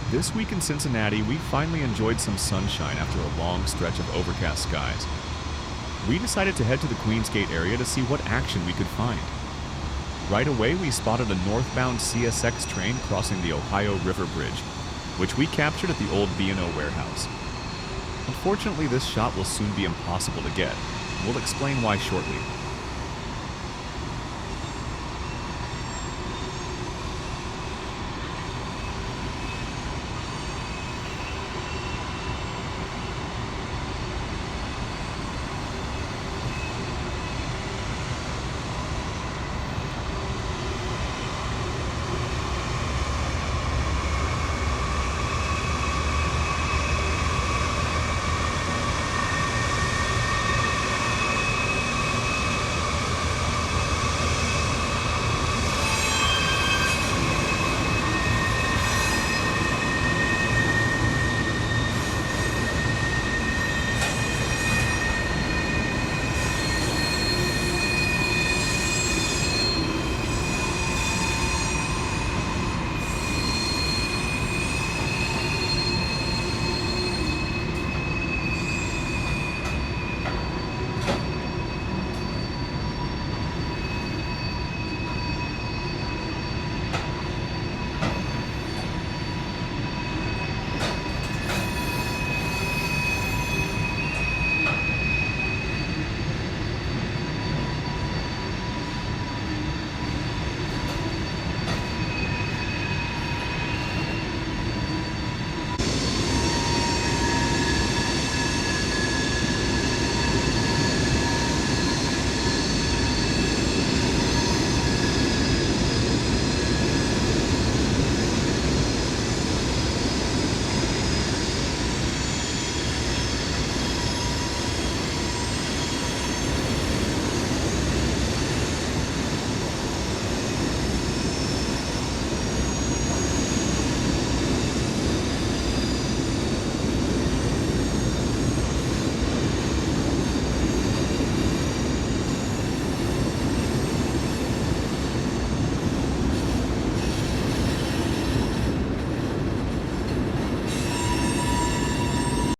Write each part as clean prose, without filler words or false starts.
This week in Cincinnati, we finally enjoyed some sunshine after a long stretch of overcast skies. We decided to head to the Queensgate area to see what action we could find. Right away, we spotted a northbound CSX train crossing the Ohio River Bridge, which we captured at the old B&O warehouse. Unfortunately, this shot will soon be impossible to get. We'll explain why shortly.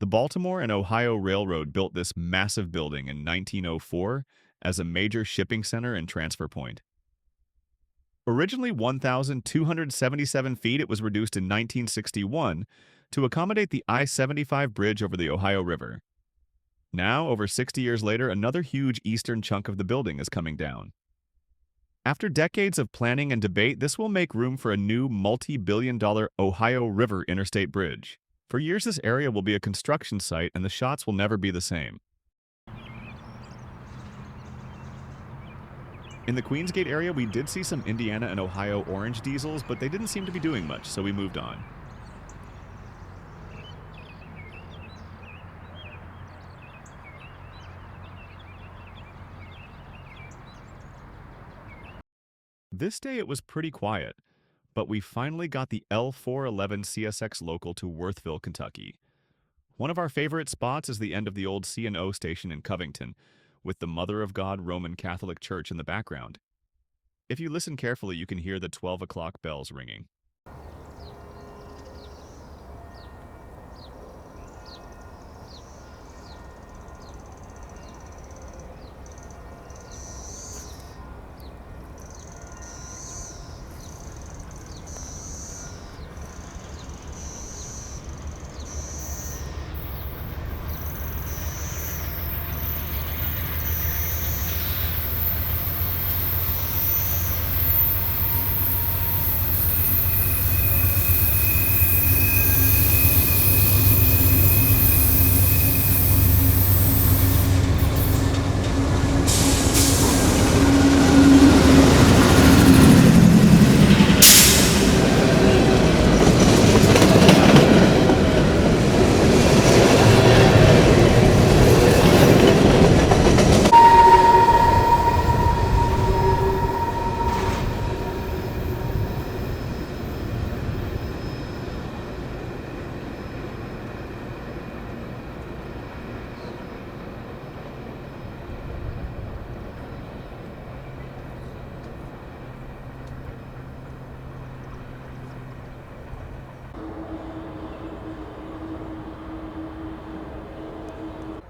The Baltimore and Ohio Railroad built this massive building in 1904 as a major shipping center and transfer point. Originally 1,277 feet, it was reduced in 1961 to accommodate the I-75 bridge over the Ohio River. Now, over 60 years later, another huge eastern chunk of the building is coming down. After decades of planning and debate, this will make room for a new multi-billion-dollar Ohio River interstate bridge. For years, this area will be a construction site, and the shots will never be the same. In the Queensgate area, we did see some Indiana and Ohio orange diesels, but they didn't seem to be doing much, so we moved on. This day it was pretty quiet, but we finally got the L411 CSX local to Worthville, Kentucky. One of our favorite spots is the end of the old C&O station in Covington, with the Mother of God Roman Catholic Church in the background. If you listen carefully, you can hear the 12 o'clock bells ringing.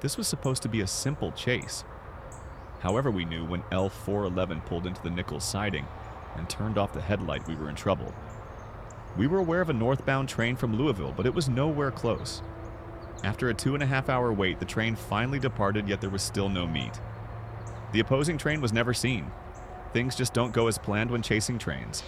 This was supposed to be a simple chase. However, we knew when L411 pulled into the Nichols siding and turned off the headlight, we were in trouble. We were aware of a northbound train from Louisville, but it was nowhere close. After a 2.5-hour wait, the train finally departed, yet there was still no meat. The opposing train was never seen. Things just don't go as planned when chasing trains.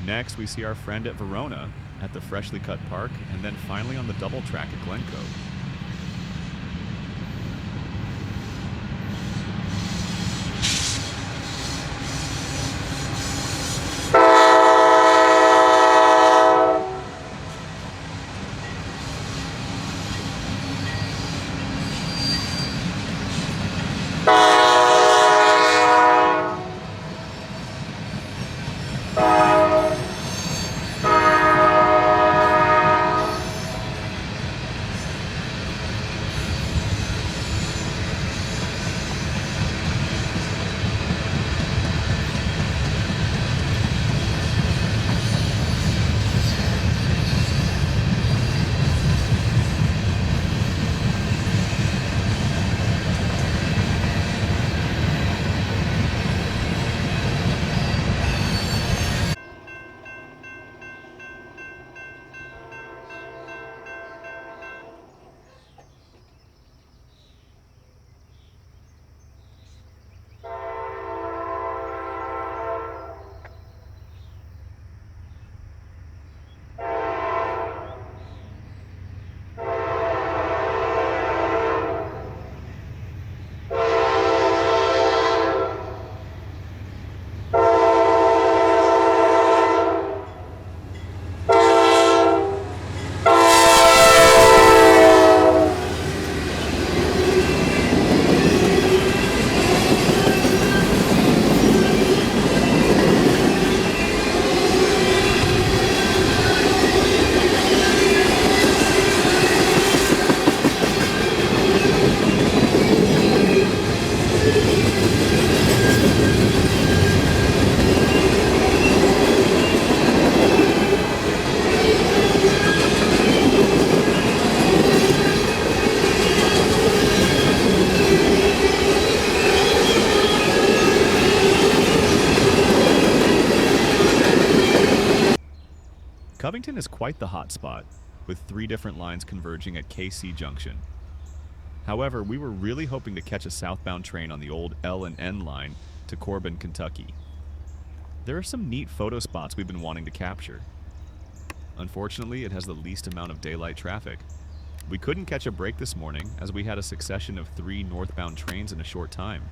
Next, we see our friend at Verona at the freshly cut park, and then finally on the double track at Glencoe. Covington is quite the hotspot, with 3 different lines converging at KC Junction. However, we were really hoping to catch a southbound train on the old L and N line to Corbin, Kentucky. There are some neat photo spots we've been wanting to capture. Unfortunately, it has the least amount of daylight traffic. We couldn't catch a break this morning as we had a succession of 3 northbound trains in a short time.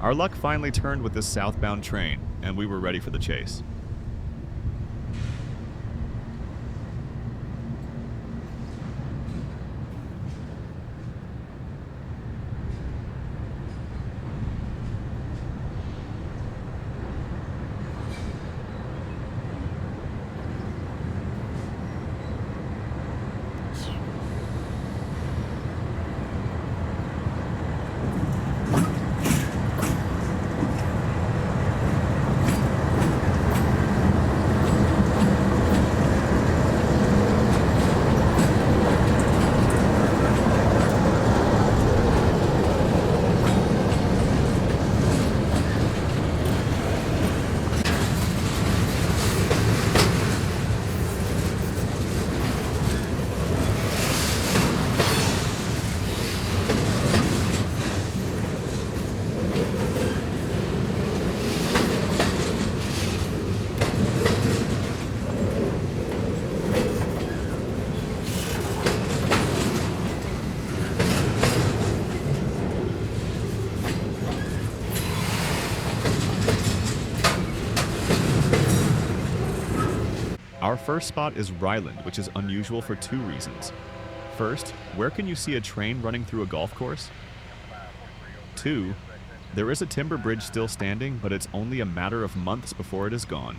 Our luck finally turned with this southbound train, and we were ready for the chase. Our first spot is Ryland, which is unusual for two reasons. First, where can you see a train running through a golf course? Two, there is a timber bridge still standing, but it's only a matter of months before it is gone.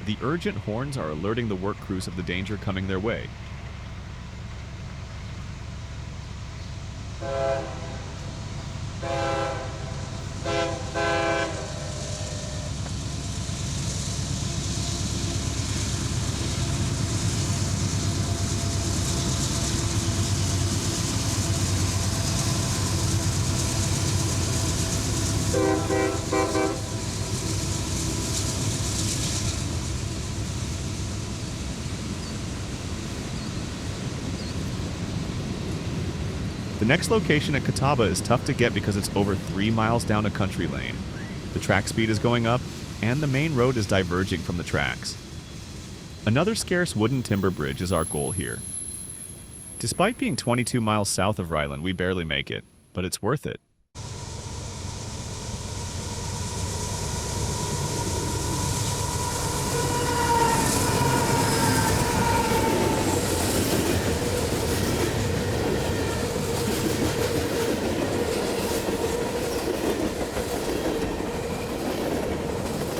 The urgent horns are alerting the work crews of the danger coming their way. The next location at Catawba is tough to get because it's over 3 miles down a country lane. The track speed is going up, and the main road is diverging from the tracks. Another scarce wooden timber bridge is our goal here. Despite being 22 miles south of Ryland, we barely make it, but it's worth it.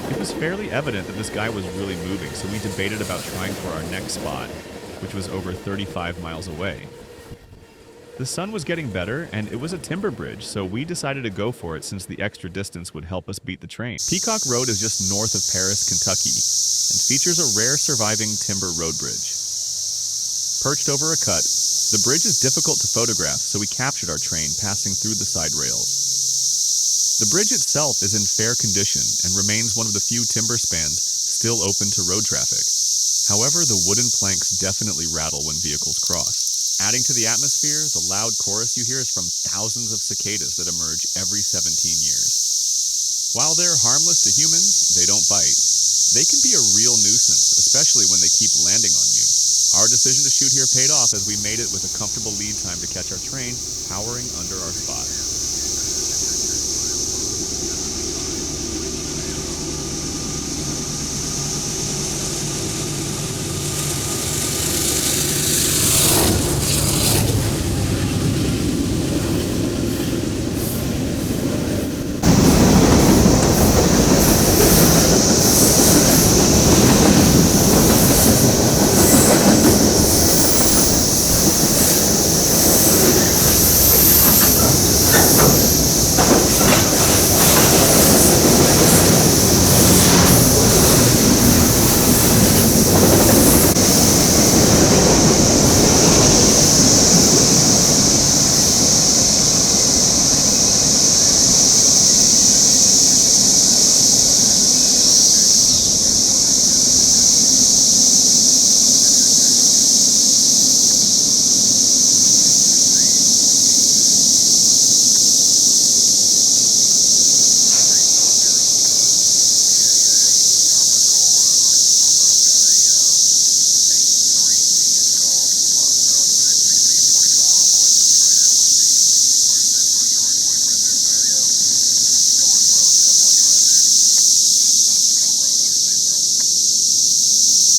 It was fairly evident that this guy was really moving, so we debated about trying for our next spot, which was over 35 miles away. The sun was getting better, and it was a timber bridge, so we decided to go for it since the extra distance would help us beat the train. Peacock Road is just north of Paris, Kentucky, and features a rare surviving timber road bridge. Perched over a cut, the bridge is difficult to photograph, so we captured our train passing through the side rails. The bridge itself is in fair condition and remains one of the few timber spans still open to road traffic. However, the wooden planks definitely rattle when vehicles cross. Adding to the atmosphere, the loud chorus you hear is from thousands of cicadas that emerge every 17 years. While they're harmless to humans, they don't bite. They can be a real nuisance, especially when they keep landing on you. Our decision to shoot here paid off as we made it with a comfortable lead time to catch our train powering under our spot.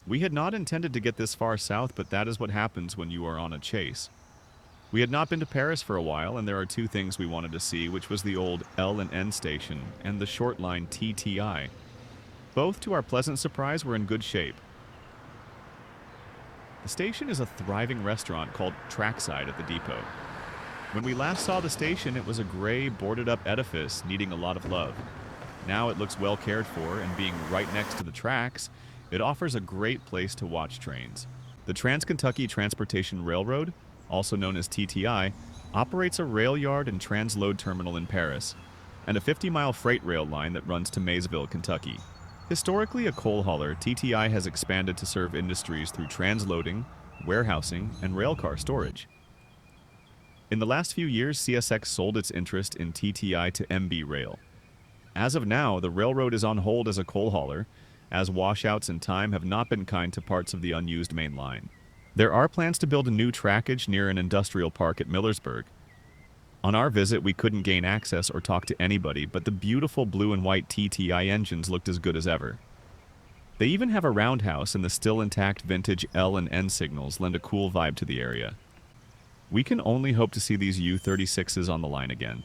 We had not intended to get this far south, but that is what happens when you are on a chase. We had not been to Paris for a while, and there are two things we wanted to see, which was the old L and N station and the short line TTI. Both, to our pleasant surprise, were in good shape. The station is a thriving restaurant called Trackside at the depot. When we last saw the station, it was a gray, boarded-up edifice needing a lot of love. Now it looks well cared for, and being right next to the tracks, it offers a great place to watch trains. The Trans-Kentucky Transportation Railroad, also known as TTI, operates a rail yard and transload terminal in Paris, and a 50-mile freight rail line that runs to Maysville, Kentucky. Historically a coal hauler, TTI has expanded to serve industries through transloading, warehousing, and railcar storage. In the last few years, CSX sold its interest in TTI to MB Rail. As of now, the railroad is on hold as a coal hauler, as washouts and time have not been kind to parts of the unused main line. There are plans to build a new trackage near an industrial park at Millersburg. On our visit, we couldn't gain access or talk to anybody, but the beautiful blue and white TTI engines looked as good as ever. They even have a roundhouse, and the still intact vintage L and N signals lend a cool vibe to the area. We can only hope to see these U-36s on the line again.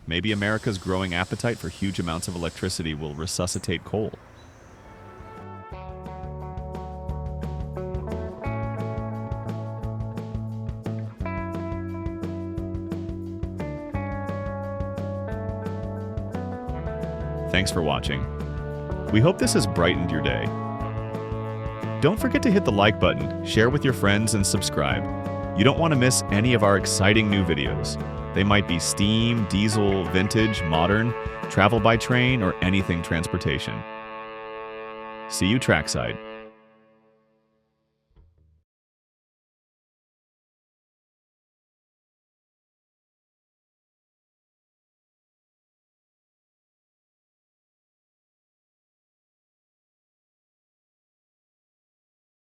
Maybe America's growing appetite for huge amounts of electricity will resuscitate coal. Thanks for watching. We hope this has brightened your day. Don't forget to hit the like button, share with your friends, and subscribe. You don't want to miss any of our exciting new videos. They might be steam, diesel, vintage, modern, travel by train, or anything transportation. See you trackside.